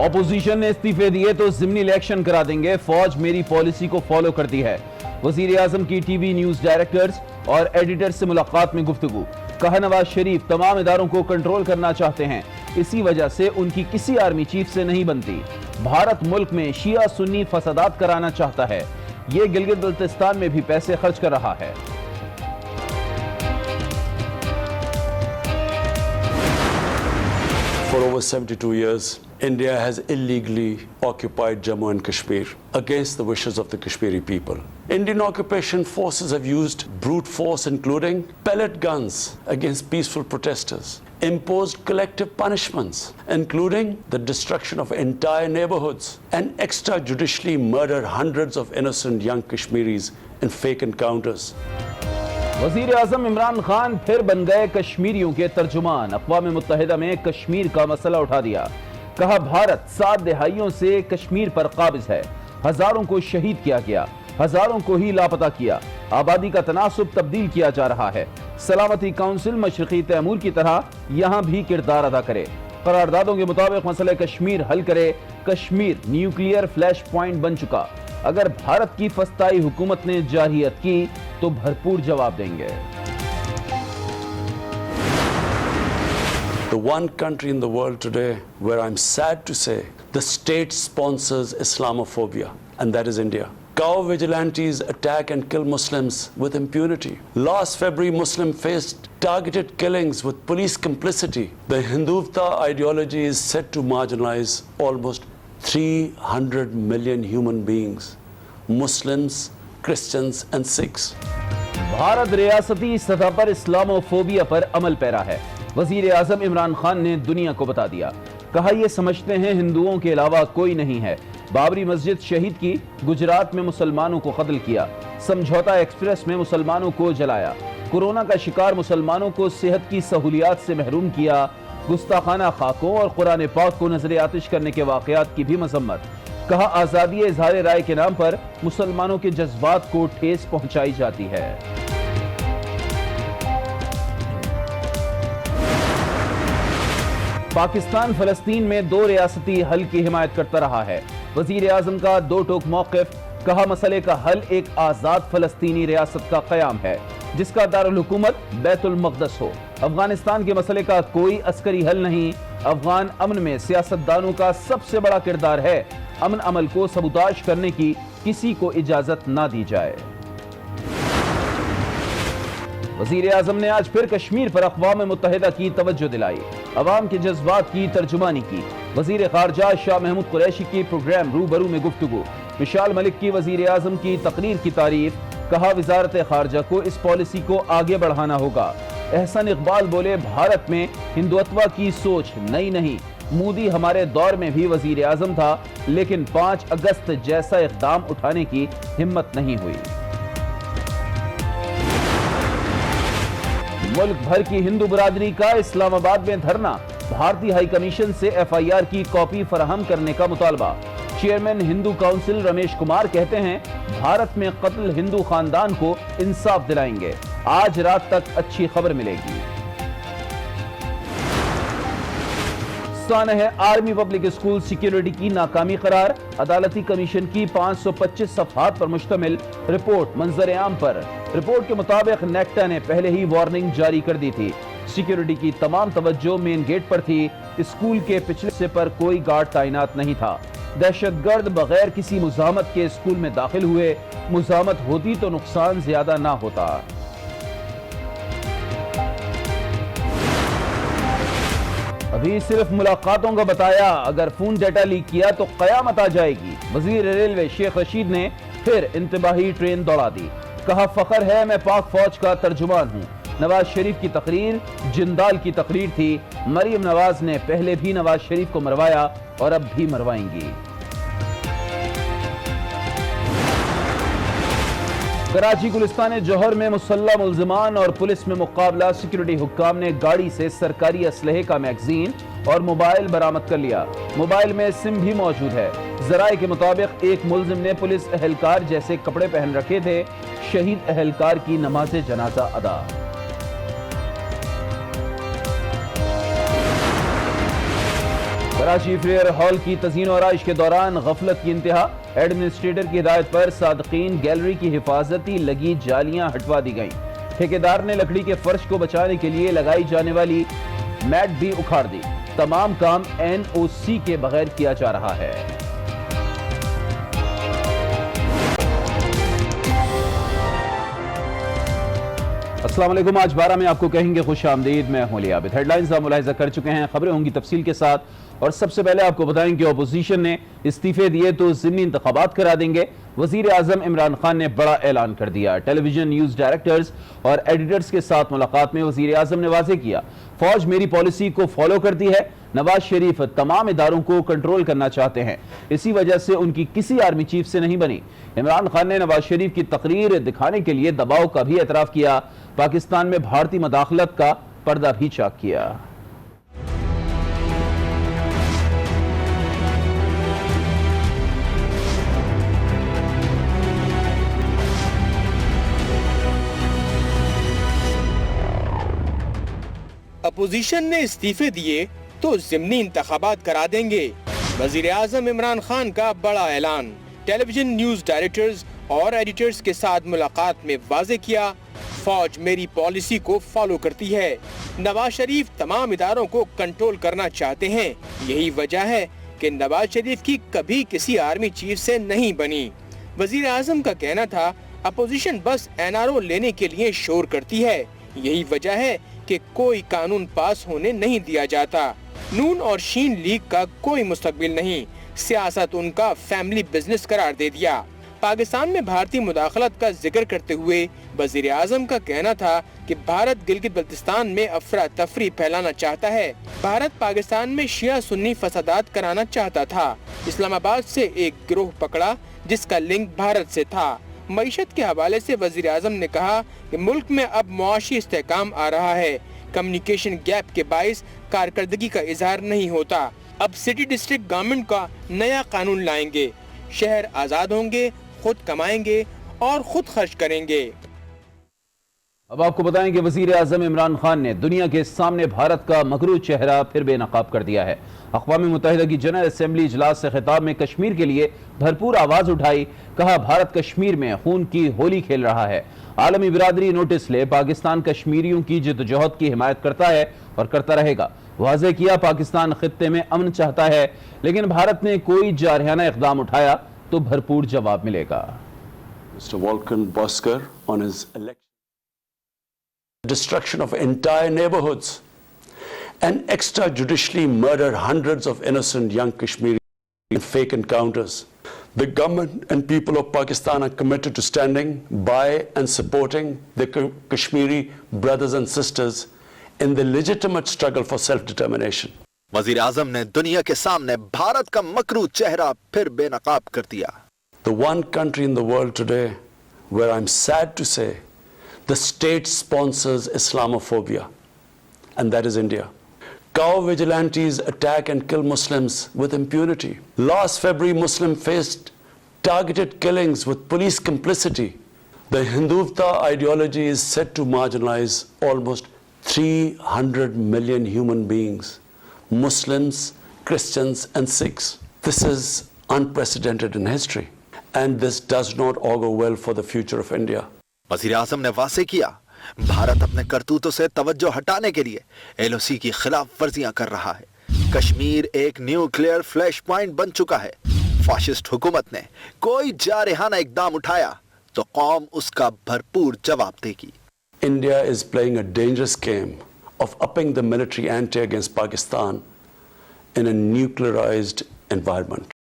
Opposition نے استعفے دیے تو ضمنی الیکشن کرا دیں گے، فوج میری پالیسی کو فالو کرتی ہے۔ وزیر اعظم کی ٹی وی نیوز ڈائریکٹرز اور ایڈیٹر سے ملاقات میں گفتگو، کہا نواز شریف تمام اداروں کو کنٹرول کرنا چاہتے ہیں، اسی وجہ سے ان کی کسی آرمی چیف سے نہیں بنتی۔ بھارت ملک میں شیعہ سنی فسادات کرانا چاہتا ہے، یہ گلگت بلتستان میں بھی پیسے خرچ کر رہا ہے۔ For over 72 years, India has illegally occupied Jammu and Kashmir against the wishes of the Kashmiri people. Indian occupation forces have used brute force, including pellet guns, against peaceful protesters, imposed collective punishments, including the destruction of entire neighborhoods, and extrajudicially murdered hundreds of innocent young Kashmiris in fake encounters. وزیر اعظم عمران خان پھر بن گئے کشمیریوں کے ترجمان، اقوام متحدہ میں کشمیر کا مسئلہ اٹھا دیا، کہا بھارت 7 دہائیوں سے کشمیر پر قابض ہے، ہزاروں کو شہید کیا گیا، ہزاروں کو ہی لاپتہ کیا، آبادی کا تناسب تبدیل کیا جا رہا ہے، سلامتی کونسل مشرقی تیمور کی طرح یہاں بھی کردار ادا کرے، قراردادوں کے مطابق مسئلہ کشمیر حل کرے، کشمیر نیوکلیئر فلیش پوائنٹ بن چکا، اگر بھارت کی فسطائی حکومت نے جارحیت کی تو بھرپور جواب دیں گے۔ The one country in the world today where I'm sad to say the state sponsors Islamophobia, and that is India. Cow vigilantes attack and kill Muslims with impunity. Last February, Muslim faced targeted killings with police complicity. The Hindutva ideology is set to marginalize almost 300 million human beings, Muslims, Christians and Sikhs. Bharat ریاستی سطح پر Islamophobia پر عمل پیرا ہے، وزیر اعظم عمران خان نے دنیا کو بتا دیا، کہا یہ سمجھتے ہیں ہندوؤں کے علاوہ کوئی نہیں ہے، بابری مسجد شہید کی، گجرات میں مسلمانوں کو قتل کیا، سمجھوتا ایکسپریس میں مسلمانوں کو جلایا، کورونا کا شکار مسلمانوں کو صحت کی سہولیات سے محروم کیا، گستاخانہ خاکوں اور قرآن پاک کو نظر آتش کرنے کے واقعات کی بھی مذمت، کہا آزادی اظہار رائے کے نام پر مسلمانوں کے جذبات کو ٹھیس پہنچائی جاتی ہے۔ پاکستان فلسطین میں 2 ریاستی حل کی حمایت کرتا رہا ہے، وزیر اعظم کا 2 ٹوک موقف، کہا مسئلے کا حل ایک آزاد فلسطینی ریاست کا قیام ہے جس کا دارالحکومت بیت المقدس ہو، افغانستان کے مسئلے کا کوئی عسکری حل نہیں، افغان امن میں سیاستدانوں کا سب سے بڑا کردار ہے، امن عمل کو سبوتاژ کرنے کی کسی کو اجازت نہ دی جائے۔ وزیر اعظم نے آج پھر کشمیر پر اقوام متحدہ کی توجہ دلائی، عوام کے جذبات کی ترجمانی کی، وزیر خارجہ شاہ محمود قریشی کی پروگرام روبرو میں گفتگو، مشال ملک کی وزیر اعظم کی تقریر کی تعریف، کہا وزارت خارجہ کو اس پالیسی کو آگے بڑھانا ہوگا، احسن اقبال بولے بھارت میں ہندوتوا کی سوچ نئی نہیں، مودی ہمارے دور میں بھی وزیر اعظم تھا لیکن 5 اگست جیسا اقدام اٹھانے کی ہمت نہیں ہوئی۔ ملک بھر کی ہندو برادری کا اسلام آباد میں دھرنا، بھارتی ہائی کمیشن سے FIR کی کاپی فراہم کرنے کا مطالبہ، چیئرمین ہندو کونسل رمیش کمار کہتے ہیں بھارت میں قتل ہندو خاندان کو انصاف دلائیں گے، آج رات تک اچھی خبر ملے گی۔ سانحہ آرمی پبلک اسکول سیکیورٹی کی ناکامی قرار، عدالتی کمیشن کی 525 صفحات پر مشتمل رپورٹ منظر عام پر، رپورٹ کے مطابق نیکٹا نے پہلے ہی وارننگ جاری کر دی تھی، سیکیورٹی کی تمام توجہ مین گیٹ پر تھی، اسکول کے پچھلے حصے پر کوئی گارڈ تعینات نہیں تھا، دہشت گرد بغیر کسی مزاحمت کے اسکول میں داخل ہوئے، مزاحمت ہوتی تو نقصان زیادہ نہ ہوتا۔ ابھی صرف ملاقاتوں کا بتایا، اگر فون ڈیٹا لیک کیا تو قیامت آ جائے گی، وزیر ریلوے شیخ رشید نے پھر انتباہی ٹرین دوڑا دی، کہا فخر ہے میں پاک فوج کا ترجمان ہوں، نواز شریف کی تقریر جندال کی تقریر تھی، مریم نواز نے پہلے بھی نواز شریف کو مروایا اور اب بھی مروائیں گی۔ کراچی گلستان جوہر میں مسلح ملزمان اور پولیس میں مقابلہ، سیکیورٹی حکام نے گاڑی سے سرکاری اسلحے کا میگزین اور موبائل برآمد کر لیا، موبائل میں سم بھی موجود ہے، ذرائع کے مطابق ایک ملزم نے پولیس اہلکار جیسے کپڑے پہن رکھے تھے، شہید اہلکار کی نماز جنازہ ادا۔ کراچی فیئر ہال کی تزئین و آرائش کے دوران غفلت کی انتہا، ایڈمنسٹریٹر کی ہدایت پر صادقین گیلری کی حفاظتی لگی جالیاں ہٹوا دی گئیں۔ ٹھیکیدار نے لکڑی کے فرش کو بچانے کے لیے لگائی جانے والی میٹ بھی اکھاڑ دی۔ تمام کام NOC کے بغیر کیا جا رہا ہے۔ السلام علیکم، آج 12 میں آپ کو کہیں گے خوش آمدید، میں ہوں علی عابد۔ ہیڈ لائنز آپ ملاحظہ کر چکے ہیں، خبریں ہوں گی تفصیل کے ساتھ، اور سب سے پہلے آپ کو بتائیں کہ اپوزیشن نے استعفے دیے تو ضمنی انتخابات کرا دیں گے۔ وزیر اعظم عمران خان نے بڑا اعلان کر دیا۔ ٹیلی ویژن نیوز ڈائریکٹرز اور ایڈیٹرز کے ساتھ ملاقات میں وزیر اعظم نے واضح کیا، فوج میری پالیسی کو فالو کرتی ہے۔ نواز شریف تمام اداروں کو کنٹرول کرنا چاہتے ہیں، اسی وجہ سے ان کی کسی آرمی چیف سے نہیں بنی۔ عمران خان نے نواز شریف کی تقریر دکھانے کے لیے دباؤ کا بھی اعتراف کیا۔ پاکستان میں بھارتی مداخلت کا پردہ بھی چاک کیا۔ اپوزیشن نے استعفے دیے تو ضمنی انتخابات کرا دیں گے۔ وزیر اعظم عمران خان کا بڑا اعلان۔ ٹیلی ویژن نیوز ڈائریکٹرز اور ایڈیٹرز کے ساتھ ملاقات میں واضح کیا، فوج میری پالیسی کو فالو کرتی ہے۔ نواز شریف تمام اداروں کو کنٹرول کرنا چاہتے ہیں، یہی وجہ ہے کہ نواز شریف کی کبھی کسی آرمی چیف سے نہیں بنی۔ وزیر اعظم کا کہنا تھا، اپوزیشن بس NRO لینے کے لیے شور کرتی ہے، یہی وجہ ہے کہ کوئی قانون پاس ہونے نہیں دیا جاتا۔ نون اور شین لیگ کا کوئی مستقبل نہیں، سیاست ان کا فیملی بزنس قرار دے دیا۔ پاکستان میں بھارتی مداخلت کا ذکر کرتے ہوئے وزیر اعظم کا کہنا تھا کہ بھارت گلگت بلتستان میں افراتفری پھیلانا چاہتا ہے۔ بھارت پاکستان میں شیعہ سنی فسادات کرانا چاہتا تھا۔ اسلام آباد سے ایک گروہ پکڑا جس کا لنک بھارت سے تھا۔ معیشت کے حوالے سے وزیر اعظم نے کہا کہ ملک میں اب معاشی استحکام آ رہا ہے، کمیونیکیشن گیپ کے باعث کارکردگی کا اظہار نہیں ہوتا۔ اب سٹی ڈسٹرکٹ گورنمنٹ کا نیا قانون لائیں گے، شہر آزاد ہوں گے، خود کمائیں گے اور خود خرچ کریں گے۔ اب آپ کو بتائیں کہ وزیر اعظم عمران خان نے دنیا کے سامنے بھارت کا مغرور چہرہ پھر بے نقاب کر دیا ہے۔ اقوام متحدہ کی جنرل اسمبلی اجلاس سے خطاب میں کشمیر کے لیے بھرپور آواز اٹھائی، کہا بھارت کشمیر میں خون کی ہولی کھیل رہا ہے۔ عالمی برادری نوٹس لے، پاکستان کشمیریوں کی جدوجہد کی حمایت کرتا ہے اور کرتا رہے گا۔ واضح کیا، پاکستان خطے میں امن چاہتا ہے، لیکن بھارت نے کوئی جارحانہ اقدام اٹھایا تو بھرپور جواب ملے گا۔ Mr. Volkan Bozkır on his election. Destruction of entire neighborhoods and extrajudicially murdered hundreds of innocent young Kashmiris in fake encounters. The government and people of Pakistan are committed to standing by and supporting the Kashmiri brothers and sisters in the legitimate struggle for self-determination. وزیر اعظم نے دنیا کے سامنے بھارت کا مکروہ چہرہ پھر بے نقاب کر دیا۔ The one country in the world today where I'm sad to say the state sponsors Islamophobia, and that is India. Cow vigilantes attack and kill Muslims with impunity. Last February, Muslim faced targeted killings with police complicity. The Hindutva ideology is set to marginalize almost 300 million human beings, Muslims, Christians, and Sikhs. This is unprecedented in history, and this does not augur well for the future of India. وزیر اعظم نے واضح کیا، بھارت اپنے کرتوتوں سے توجہ ہٹانے کے لیے LOC کی خلاف ورزیاں کر رہا ہے۔ کشمیر ایک نیوکلیئر فلیش پوائنٹ بن چکا ہے۔ فاشسٹ حکومت نے کوئی جارحانہ اقدام اٹھایا تو قوم اس کا بھرپور جواب دے گی۔ India is playing a dangerous game of upping the military ante against Pakistan in a nuclearized environment.